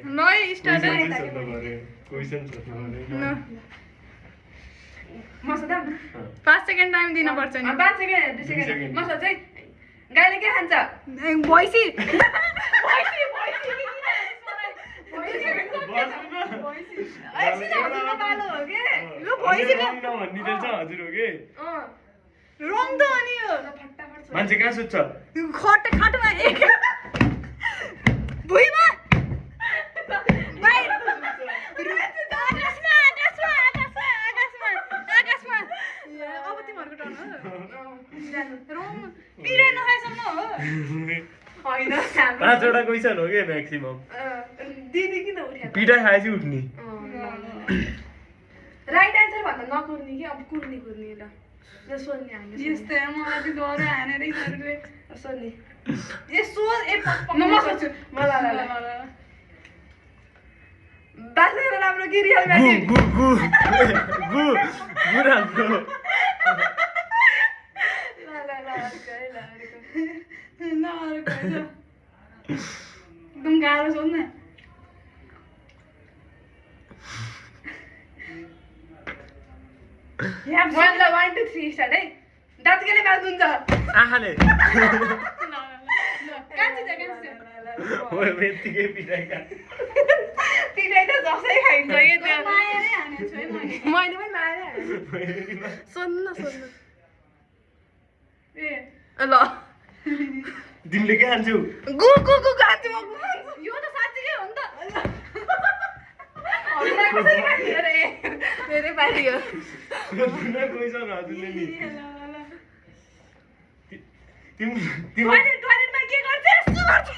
नहीं स्टार्ट है क्वेशन न म सोध्दा 5 सेकेन्ड टाइम दिन पर्छ नि 5 सेकेन्ड 2 सेकेन्ड म सोध्दै गाईले के खान्छ भैँसी एकछिन हजुरको पालो हो के लु भैँसीले हजुर हो कि रङ त अनि यो फटाफट मान्छे कहाँ सुत्छ खाटमा एक भुइँमा बाहिर आकाशमा अब तिमीहरूको टर्न हो रङ पिराइ नखाएसम्म हो होइन 5वटा क्वेसन हो कि म्याक्सिमम दिदी किन उठ्या पिठा खाएपछि उठ्ने राइट एन्सर भन्दा नकुर्ने कि अब कुर्ने ल सोध्ने हामी यस्तै मलाई चाहिँ डर हानेरै सरले सोध्ने ए सोध ए म सोध्छु मलाई बास्केटबल राम्रो कि रियल म्याड्रिड गु राम्रो एकदम गाह्रो सोध्न यहाँ 1 2 3 स्टार्ट है दाँत केले बाज हुन्छ आँखाले यत्तिकै पिठाइका पिटाइ त जसै खाइन्छ कि त्यो मायारै हानेछु है मैले मैले पनि मारे सोध्न ए ल तिमीले के खान्छौ गु खान्छु म गु खान्छु यो त साँच्चीकै हो नि त हामीलाई कसरी खाने अरे धेरै पारियो क्वेसन हजुरले नि तिमी टोइलेटमा के गर्छ यस्तो गर्छ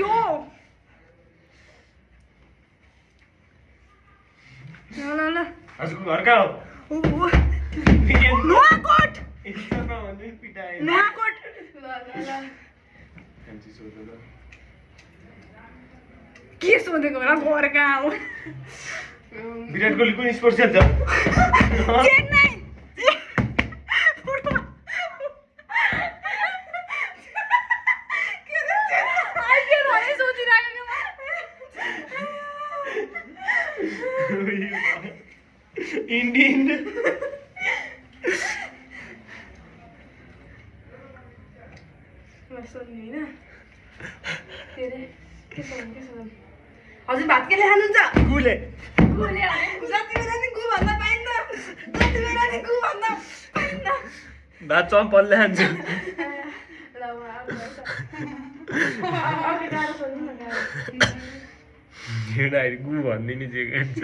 यो ल हजुरको घर कहाँ हो नुवाकोट पिटाइ नुवाकोट के सोधेको होला घर कहाँ हो विराट कोहली कुन स्पोर्ट्स खेल्छ चेन्नई आइपिएल भने सोचिरहेको इन्डियन सोध्ने होइन के अरे के सोध्नु हजुर भात केले खानुहुन्छ गुले जति बेला नि गु भन्दा पाइन्न जति बेला नि गु भन्दा पाइन्न भात चम्पलले खान्छु ल अब गाह्रो सोध्नु न गाह्रो गु भनिदिने जे खान्छ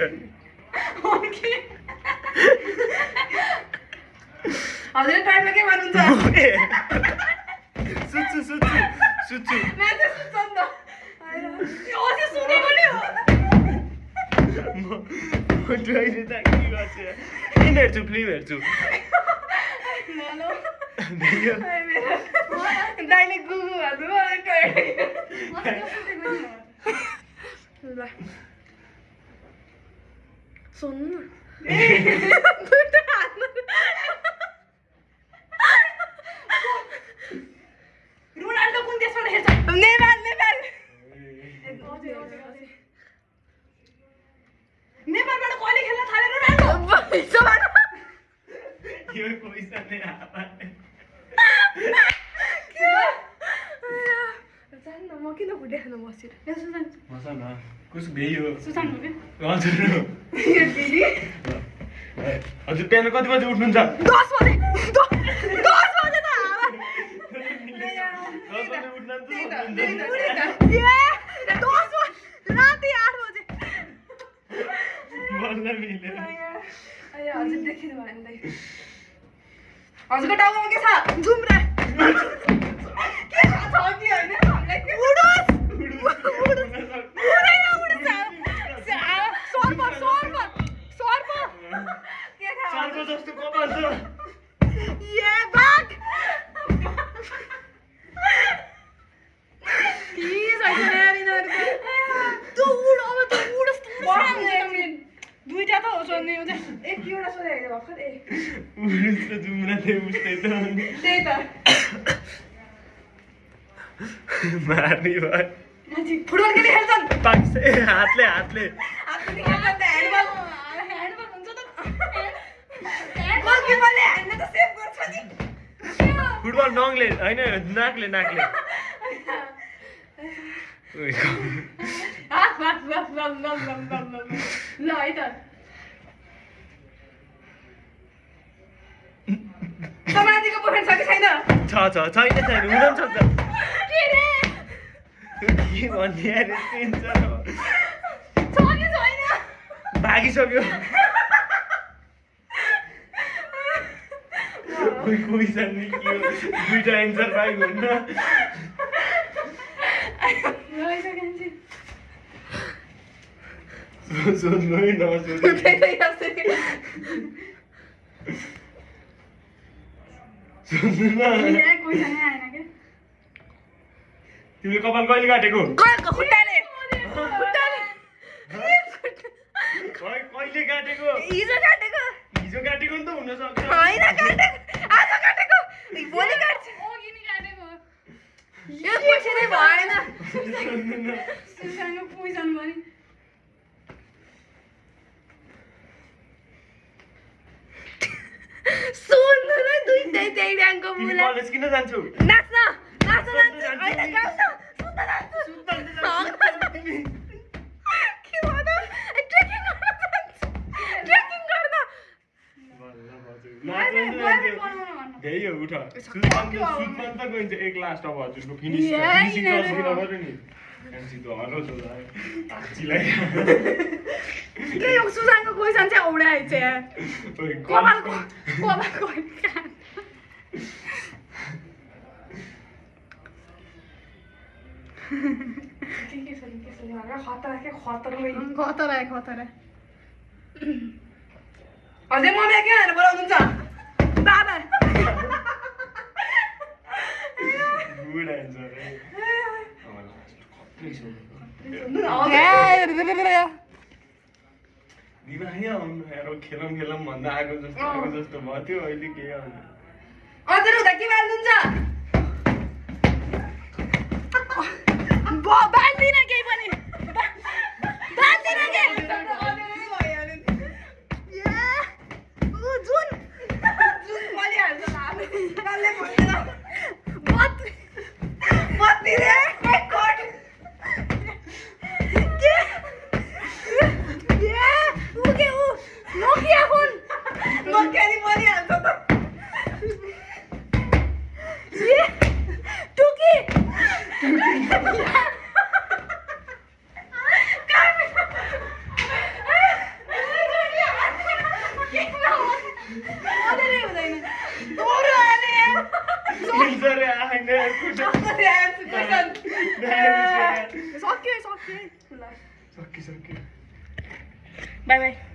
हजुरले टाइममा के भन्नुहुन्छ सुत्छु म्याच सुत्छ नि त अझै सुनेको नि हो म ड्राइभर त के गर्छु फिल्म हेर्छु दाइले गुगु ल सोध्नु रोनाल्डो कुन देशबाट खेल्छ नेपाल नेपालबाट कहिले खेल्न थाले रोनाल्डो यो पैसा नै जान्न म किन भुटे खान बसेर मसँग कुछ भेयो सुसान्नु के हजुर हजुर बिहान कति बजी उठ्नुहुन्छ 10 बजे 10 बजे त हावा 10 बजे उठ्नुहुन्छ ए 10 बजे राति 8 बजे बल्ल मिल्यो हजुर देखिनु भयो नि हजुरको टाउकोमा के छ जुम्रा के छ कि होइन हामीलाई के उडोस उड्दैन उड्छ सर्प के थाहा सालको जस्तो कपाल छ ए बाघ के छैन यार यिनीहरूको त्यो उड अब त्यो उडोस् बस्नु एकछिन 2 दुईटा त हो सोध्ने हो चाहिँ एक एउटा सोधेको भर्खर ए उस्तो जुम्राले उस्तै त त्यही त मार्ने भयो मान्छे फुटबल खेल्ने खेल्छन् पाक्छ ए हातले हातले खेल्छन् त ह्यान्डबल ह्यान्डबल हुन्छ त गोलकिपरले ह्यान्डले त सेभ गर्छ नि फुटबल नङले होइन नाकले नाकले ओइ, ल है त समाजको बोयफ्रेन्ड छ कि छैन छैन छैन हुन पनि सक्छ के भन्ने अरे टेन्सन हो भागिसक्यो कोही छ नि के हो दुईटा एन्सर पाएको हुन्न सोध्नु है नसोध्नु सोध्नु न तिमीले कपाल कहिले काटेको खुट्टाले कहिले काटेको हिजो काटेको हिजो काटेको नि त हुन सक्छ होइन काटेको आज काटेको भोलि काट्छ अघि नि काटेको यो पछि नै भएन सोध्नु न सुसाङको पोइजन पनि सुन्नु न दुईटै त्यही ड्याङको तिमी मुला कलेज किन जान्छौ नाच्न जान्छु होइन गाउँछ सुत्न जान्छु तिमी के भनौँ ट्रेकिङ गर्न जान्छु ट्रेकिङ गर्न त्यही हो उठ सुत्न त गइन्छ एक लास्ट अब हजुरको फिनिसिङ किन गर्यो नि एमसी त हलो छ ताचिलाई के यो सुसाङको क्वेसन चाहिँ औडाएछ यार ओइ कपालको खतरा अझै मम्मीलाई के भनेर बोलाउनुहुन्छ बाबा गुड एन्सर है दिमागै आउनु हेरो खेलौँ भन्दा आएको जस्तो भयो थियो अहिले के आउनु अझै हुँदा के बाल्नुहुन्छ बाल्दिन केही पनि बाल्दिन के जुन मलिहाल्छ कसले भन्दैन बत्ती रे रेकर्ड नोकिया फोन नोकिया नि मलिहाल्छ त टुकी सक्यो बाई बाई